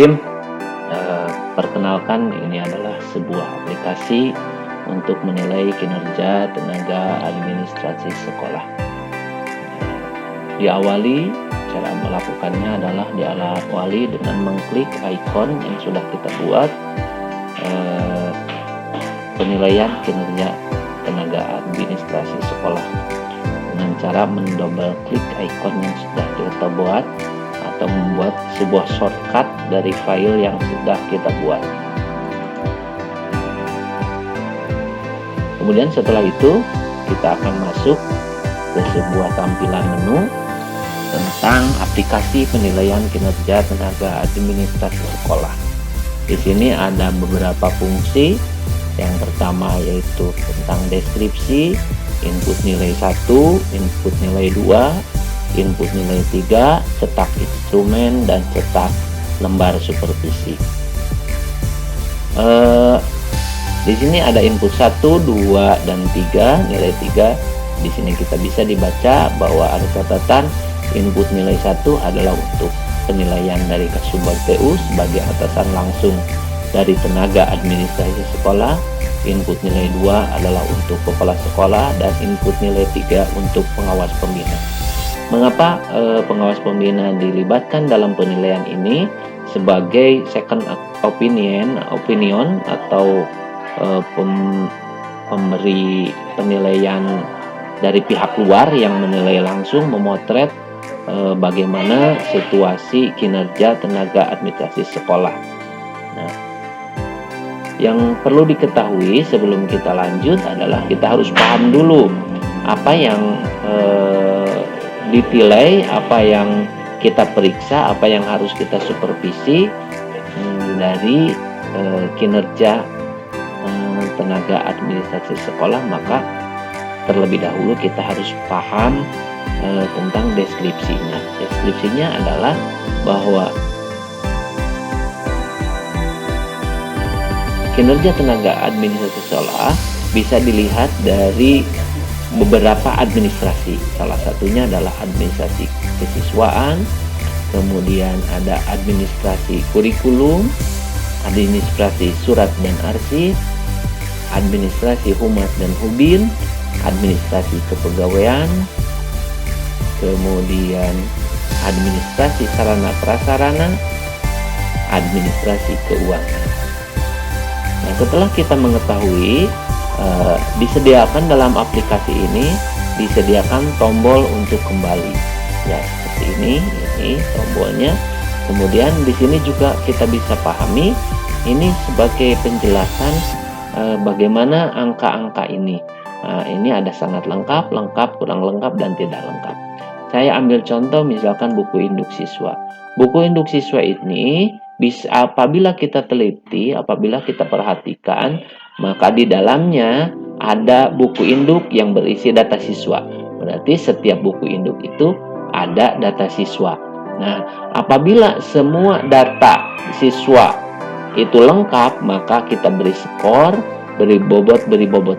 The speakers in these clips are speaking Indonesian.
Bismillahirrahmanirrahim. Perkenalkan, ini adalah sebuah aplikasi untuk menilai kinerja tenaga administrasi sekolah. Diawali, cara melakukannya adalah diawali dengan mengklik ikon yang sudah kita buat, penilaian kinerja tenaga administrasi sekolah, dengan cara mendouble klik ikon yang sudah kita buat atau membuat sebuah shortcut dari file yang sudah kita buat. Kemudian setelah itu kita akan masuk ke sebuah tampilan menu tentang aplikasi penilaian kinerja tenaga administrasi sekolah. Di sini ada beberapa fungsi. Yang pertama yaitu tentang deskripsi, input nilai 1, input nilai 2, input nilai 3, cetak instrumen, dan cetak lembar supervisi. Di sini ada input 1, 2, dan 3, nilai 3. Di sini kita bisa dibaca bahwa ada catatan input nilai 1 adalah untuk penilaian dari Kasubag TU sebagai atasan langsung dari tenaga administrasi sekolah. Input nilai 2 adalah untuk kepala sekolah, dan input nilai 3 untuk pengawas pembina. Mengapa pengawas pembina dilibatkan dalam penilaian ini sebagai second opinion atau pemberi penilaian dari pihak luar yang menilai langsung, memotret bagaimana situasi kinerja tenaga administrasi sekolah. Nah, yang perlu diketahui sebelum kita lanjut adalah kita harus paham dulu apa yang ditilai, apa yang kita periksa, apa yang harus kita supervisi dari kinerja tenaga administrasi sekolah. Maka terlebih dahulu kita harus paham tentang deskripsinya. Deskripsinya adalah bahwa kinerja tenaga administrasi sekolah bisa dilihat dari beberapa administrasi. Salah satunya adalah administrasi kesiswaan, kemudian ada administrasi kurikulum, administrasi surat dan arsip, administrasi humas dan hubin, administrasi kepegawaian, kemudian administrasi sarana prasarana, administrasi keuangan. Nah, setelah kita mengetahui, disediakan dalam aplikasi ini disediakan tombol untuk kembali, ya seperti ini tombolnya. Kemudian di sini juga kita bisa pahami ini sebagai penjelasan bagaimana angka-angka ini. Nah, ini ada sangat lengkap, kurang lengkap, dan tidak lengkap. Saya ambil contoh misalkan buku induk siswa. Buku induk siswa ini apabila kita teliti, apabila kita perhatikan, maka di dalamnya ada buku induk yang berisi data siswa. Berarti setiap buku induk itu ada data siswa. Nah, apabila semua data siswa itu lengkap, maka kita beri skor, beri bobot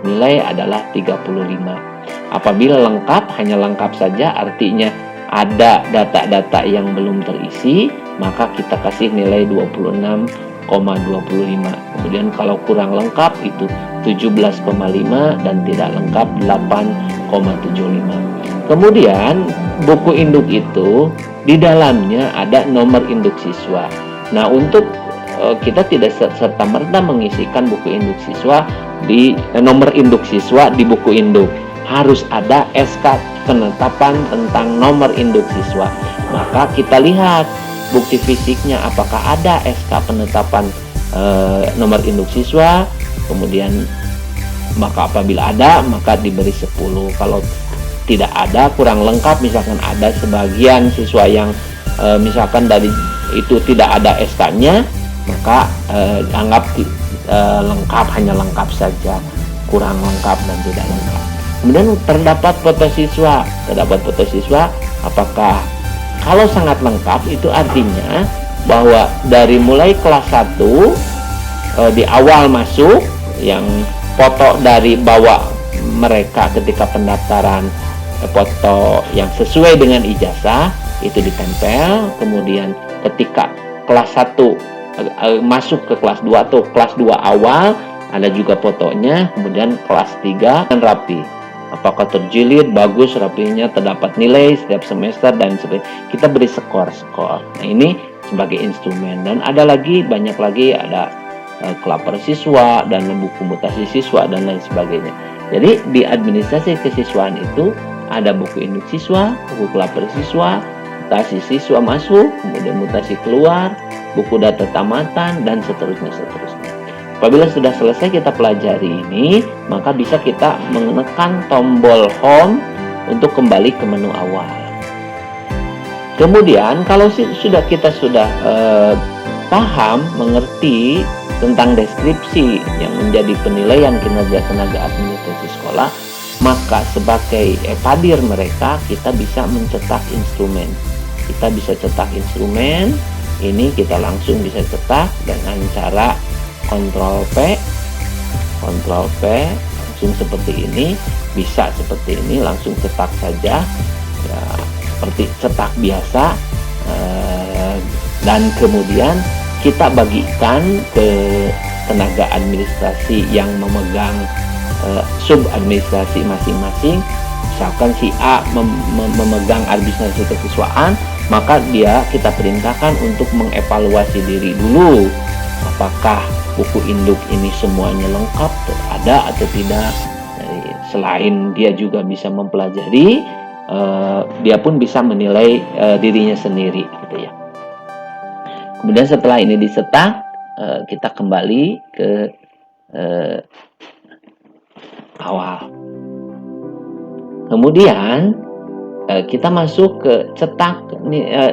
nilai adalah 35. Apabila lengkap, hanya lengkap saja, artinya ada data-data yang belum terisi, maka kita kasih nilai 26,25. Kemudian kalau kurang lengkap itu 17,5 dan tidak lengkap 8,75. Kemudian buku induk itu di dalamnya ada nomor induk siswa. Nah, untuk kita tidak serta-merta mengisikan buku induk siswa di nomor induk siswa di buku induk. Harus ada SK penetapan tentang nomor induk siswa. Maka kita lihat bukti fisiknya apakah ada SK penetapan nomor induk siswa. Kemudian maka apabila ada, maka diberi 10. Kalau tidak ada, kurang lengkap, misalkan ada sebagian siswa yang misalkan dari itu tidak ada SK-nya, maka anggap lengkap, hanya lengkap saja, kurang lengkap dan tidak lengkap. Kemudian terdapat foto siswa. Apakah kalau sangat lengkap itu artinya bahwa dari mulai kelas 1 di awal masuk, yang foto dari bawah mereka ketika pendaftaran, foto yang sesuai dengan ijazah itu ditempel. Kemudian ketika kelas 1 masuk ke kelas 2 atau kelas 2 awal, ada juga fotonya. Kemudian kelas 3 dan rapi, apakah terjilid, bagus, rapinya, terdapat nilai setiap semester dan sebagainya. Kita beri skor. Nah, ini sebagai instrumen. Dan ada lagi, banyak lagi, ada kelaper siswa dan buku mutasi siswa dan lain sebagainya. Jadi di administrasi kesiswaan itu ada buku induk siswa, buku kelaper siswa, mutasi siswa masuk, kemudian mutasi keluar, buku data tamatan, dan seterusnya. Apabila sudah selesai kita pelajari ini, maka bisa kita menekan tombol home untuk kembali ke menu awal. Kemudian kalau kita sudah paham, mengerti tentang deskripsi yang menjadi penilaian kinerja tenaga administrasi sekolah, maka sebagai padir mereka kita bisa mencetak instrumen. Kita bisa cetak instrumen, ini kita langsung bisa cetak dengan cara Ctrl P, langsung seperti ini, bisa seperti ini, langsung cetak saja, ya, seperti cetak biasa, dan kemudian kita bagikan ke tenaga administrasi yang memegang sub administrasi masing-masing. Misalkan si A memegang administrasi kesiswaan, maka kita perintahkan untuk mengevaluasi diri dulu, apakah buku induk ini semuanya lengkap, ada atau tidak. Jadi, selain dia juga bisa mempelajari, dia pun bisa menilai dirinya sendiri, gitu ya. Kemudian setelah ini dicetak, kita kembali ke awal. Kemudian kita masuk ke cetak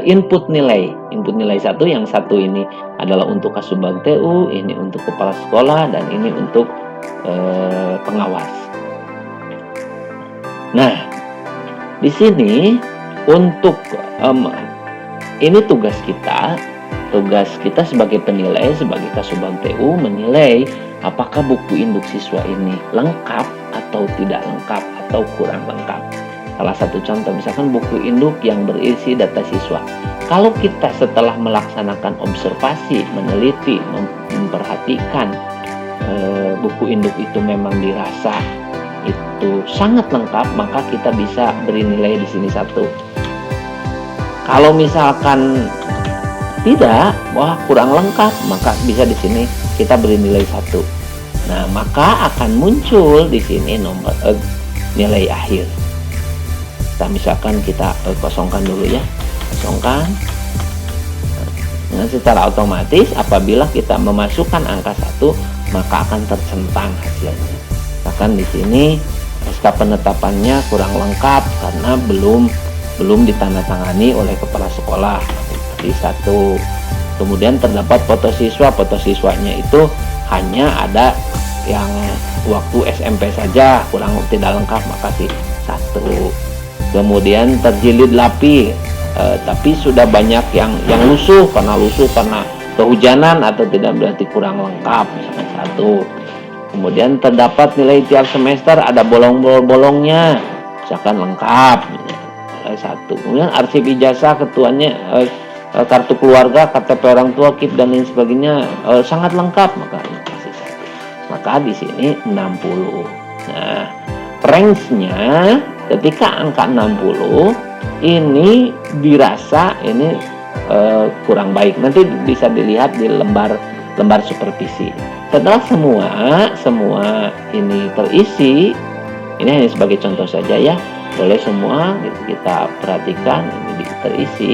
input nilai. Input nilai 1, yang satu ini adalah untuk Kasubag TU, ini untuk kepala sekolah, dan ini untuk pengawas. Nah, di sini untuk ini tugas kita sebagai penilai, sebagai Kasubag TU, menilai apakah buku induk siswa ini lengkap atau tidak lengkap atau kurang lengkap. Salah satu contoh, misalkan buku induk yang berisi data siswa. Kalau kita setelah melaksanakan observasi, meneliti, memperhatikan buku induk itu memang dirasa itu sangat lengkap, maka kita bisa beri nilai di sini 1. Kalau misalkan tidak, wah kurang lengkap, maka bisa di sini kita beri nilai 1. Nah, maka akan muncul di sini nomor nilai akhir. Kita misalkan kita kosongkan dulu ya, kosongkan. Nah, secara otomatis apabila kita memasukkan angka 1, maka akan tercentang hasilnya. Bahkan di sini SK penetapannya kurang lengkap karena belum ditandatangani oleh kepala sekolah. Di 1. Kemudian terdapat foto siswanya itu hanya ada yang waktu SMP saja, tidak lengkap, maka sih 1. Kemudian terjilid lapi, tapi sudah banyak yang lusuh karena kehujanan atau tidak, berarti kurang lengkap, misalkan 1. Kemudian terdapat nilai tiap semester ada bolong-bolongnya, misalkan lengkap, 1. Kemudian arsip ijazah, ketuanya, kartu keluarga, KTP orang tua, KIP dan lain sebagainya sangat lengkap, maka ini kasih 1. Maka di sini 60. Nah, range-nya ketika angka 60 ini dirasa ini kurang baik. Nanti bisa dilihat di lembar supervisi. Setelah semua ini terisi, ini hanya sebagai contoh saja ya, boleh semua kita perhatikan ini terisi,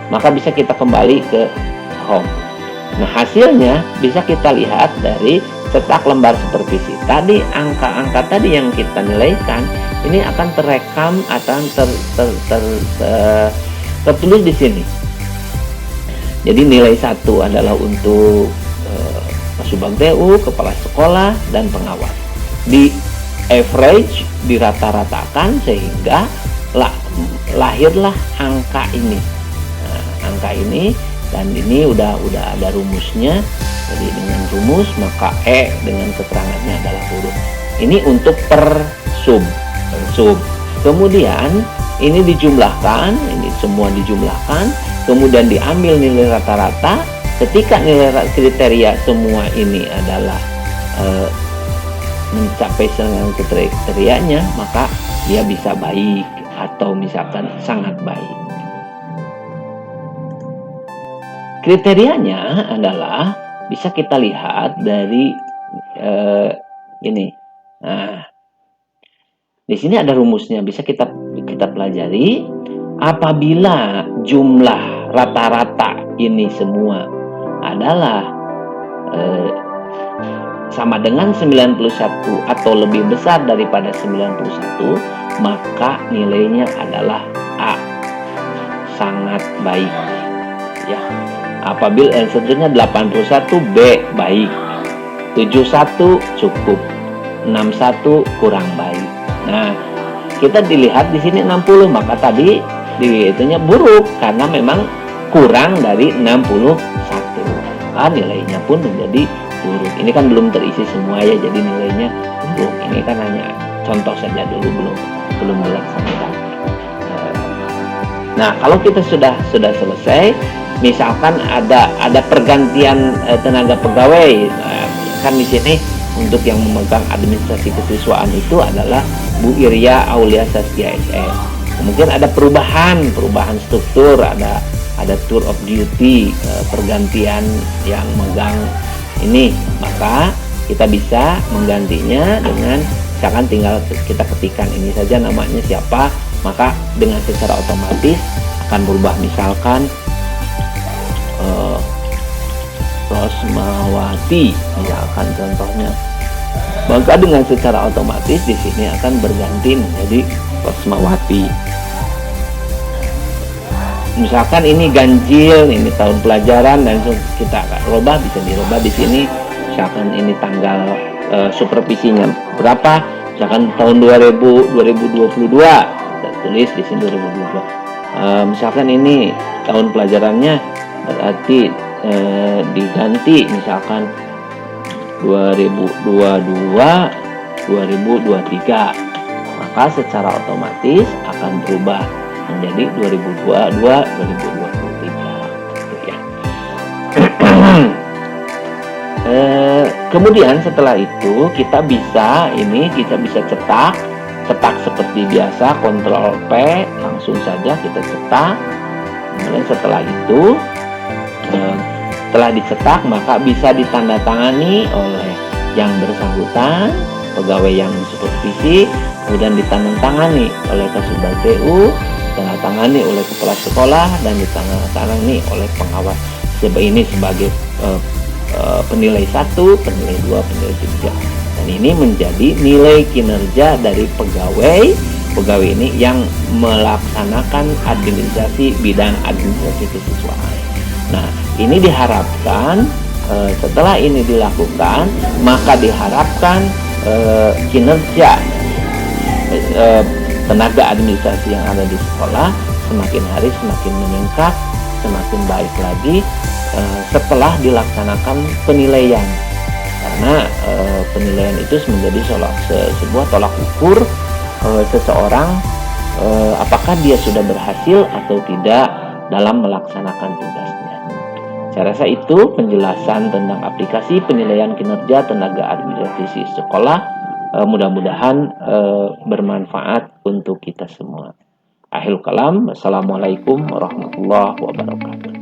maka bisa kita kembali ke home. Nah, hasilnya bisa kita lihat dari cetak lembar supervisi. Tadi angka-angka tadi yang kita nilaikan ini akan terekam, akan tertulis di sini. Jadi nilai 1 adalah untuk Kasubag TU, kepala sekolah, dan pengawas. Di average, dirata-ratakan sehingga lahirlah angka ini. Angka ini, dan ini udah ada rumusnya. Jadi dengan rumus maka E dengan keterangannya adalah huruf. Ini untuk per sub. Kemudian ini dijumlahkan, ini semua dijumlahkan, kemudian diambil nilai rata-rata, ketika nilai kriteria semua ini adalah mencapai dengan kriterianya, maka dia bisa baik atau misalkan sangat baik. Kriterianya adalah bisa kita lihat dari ini. Nah, di sini ada rumusnya, bisa kita pelajari. Apabila jumlah rata-rata ini semua adalah sama dengan 91 atau lebih besar daripada 91, maka nilainya adalah A, sangat baik. Ya. Apabila seterusnya 81, B, baik. 71 cukup. 61 kurang baik. Nah, kita dilihat di sini 60, maka tadi itunya buruk karena memang kurang dari 61. Maka nilainya pun menjadi buruk. Ini kan belum terisi semua ya, jadi nilainya buruk. Ini kan hanya contoh saja dulu, belum dilaksanakan. Nah, kalau kita sudah selesai, misalkan ada pergantian tenaga pegawai, kan di sini untuk yang memegang administrasi kesiswaan itu adalah Bu Irya Aulia Saskia SS. Mungkin ada perubahan struktur, ada tour of duty, pergantian yang megang ini, maka kita bisa menggantinya dengan misalkan tinggal kita ketikkan ini saja namanya siapa, maka dengan secara otomatis akan berubah. Misalkan Rosmawati, misalkan contohnya, maka dengan secara otomatis di sini akan berganti menjadi Rosmawati. Misalkan ini ganjil, ini tahun pelajaran, dan kita rubah, bisa dirubah di sini. Misalkan ini tanggal supervisinya berapa, misalkan tahun 2022, kita tulis di sini 2022. Misalkan ini tahun pelajarannya berarti diganti misalkan 2022-2023, maka secara otomatis akan berubah menjadi 2022-2023 ya. Kemudian setelah itu kita bisa cetak seperti biasa, Ctrl P, langsung saja kita cetak. Kemudian setelah itu setelah dicetak, maka bisa ditandatangani oleh yang bersangkutan, pegawai yang supervisi, kemudian ditandatangani oleh Kasubag TU, ditandatangani oleh kepala sekolah, dan ditandatangani oleh pengawas. Ini sebagai penilai 1, penilai 2, penilai 3. Dan ini menjadi nilai kinerja dari pegawai ini yang melaksanakan administrasi bidang administrasi kesiswaan. Nah, ini diharapkan setelah ini dilakukan, maka diharapkan kinerja tenaga administrasi yang ada di sekolah semakin hari semakin meningkat, semakin baik lagi setelah dilaksanakan penilaian. Karena penilaian itu menjadi sebuah tolak ukur seseorang apakah dia sudah berhasil atau tidak dalam melaksanakan tugasnya. Saya rasa itu penjelasan tentang aplikasi penilaian kinerja tenaga administrasi sekolah. Mudah-mudahan bermanfaat untuk kita semua. Akhirul kalam, wassalamualaikum warahmatullahi wabarakatuh.